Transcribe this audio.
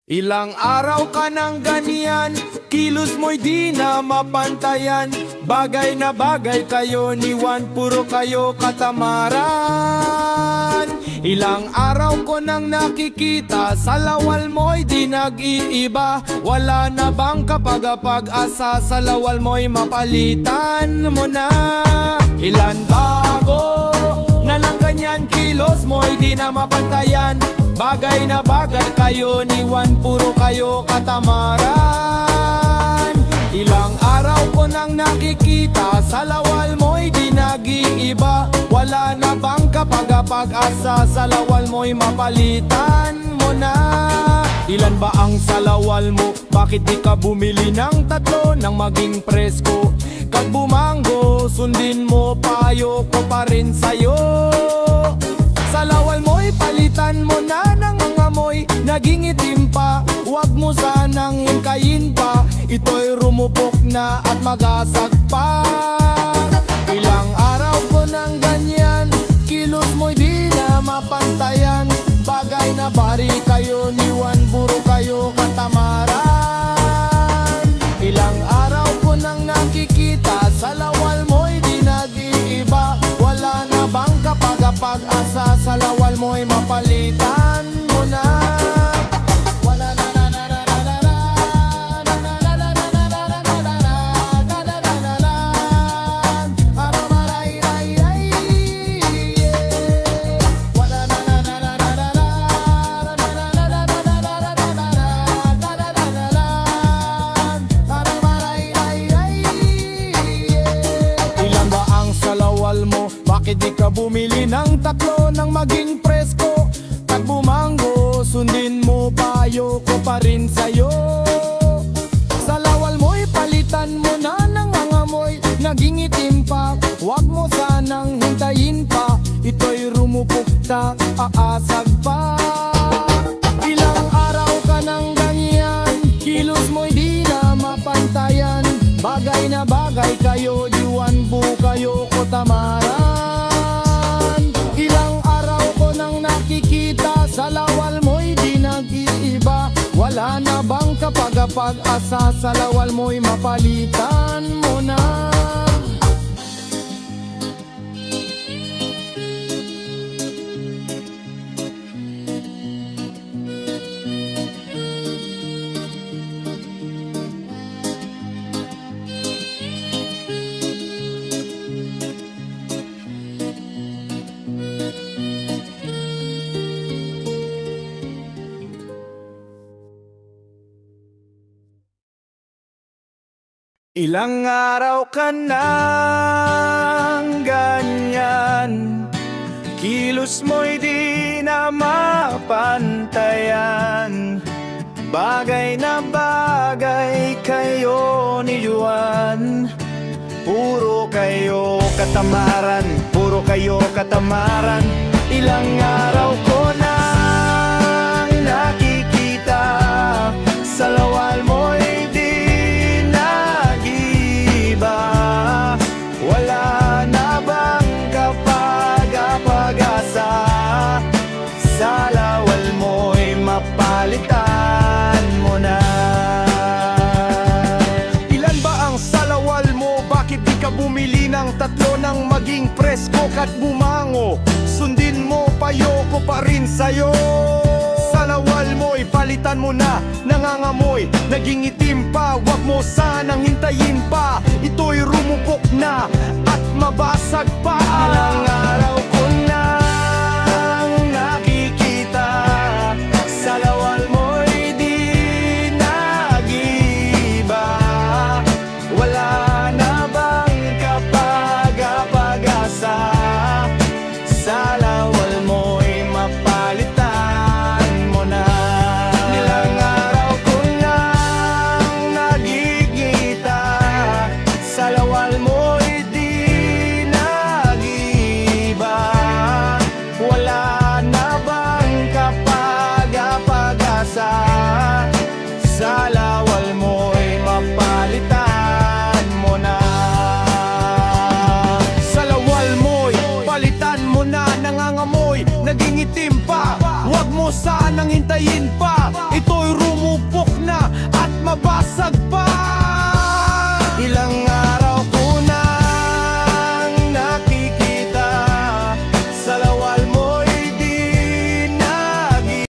Ilang araw ka nang ganyan, kilos mo'y di na mapantayan. Bagay na bagay kayo ni Juan, puro kayo katamaran. Ilang araw ko nang nakikita, sa lawal mo'y di nag-iiba. Wala na bang kapag-asa, sa lawal mo'y mapalitan mo na. Ilan bago na lang ganyan, kilos mo'y di na mapantayan. Bagay na bagay kayo ni Juan, puro kayo katamaran. Ilang araw ko nang nakikita, sa lawal mo'y di nag-iiba. Wala na bang kapag-asa, sa lawal mo'y mapalitan mo na. Ilan ba ang salawal mo? Bakit di ka bumili ng tatlo nang maging presko? Kag bumanggo, sundin mo, payo ko pa rin sa'yo. Sa lawal mo'y palitan mo na ng mga mo'y naging itim pa. Huwag mo sanang hingkayin pa, ito'y rumupok na at magasag pa. Ilang araw ko nang ganyan, kilos mo'y di na mapantayan. Bagay na bari kayo ni Juan, puro kayo katamaran. Ilang araw ko nang nakikita, sa lawal mo'y di nag-iiba. Wala na bang kapag-asa, sa lawal mo'y mapalitan mo na. Bakit di ka bumili ng tatlo nang maging presko? Pag bumanggo, sundin mo, payo ko pa rin sa'yo. Sa lawal mo'y palitan mo na ng mga mo'y naging itim pa. Huwag mo sanang hintayin pa, ito'y rumupok na aasag pa. Ilang araw ka nang ganyan, kilos mo'y di na mapantayan. Bagay na bagay kayo, Juan, bu kayo ko tamaran. Sa lawal mo'y di nag-iiba. Wala na bang kapag-asa, sa lawal mo'y mapalitan mo na. Ilang araw ka nang ganyan, kilos mo'y di na mapantayan. Bagay na bagay kayo ni Juan, puro kayo katamaran, puro kayo katamaran. Ilang araw ko nang nakikita, sa lawal mo'y wala na bang kapag-asa, sa lawal mo'y mapalitan mo na. Ilan ba ang salawal mo? Bakit di ka bumili ng tatlo nang maging presko? Kat bumango, sundin mo, payo ko pa rin sa'yo. Sa lawal mo'y palitan mo na, nangangamoy, naging itim pa. Huwag mo sanang hintayin pa, ito'y rumupok na at mabasag pa. Ilang araw ko nang nakikita, sa lawal mo'y di nag-iiba. Wala na bang kapag-asa, sa lawal mo'y mapalitan mo na. Ilang araw ko nang nakikita, sa lawal mo'y di nag-iiba. Wala na bang kapag-asa, sa lawal mo'y mapalitan mo na. Sa lawal mo'y palitan mo na, nangangamoy, naging itim pa. Huwag mo sanang hintayin pa,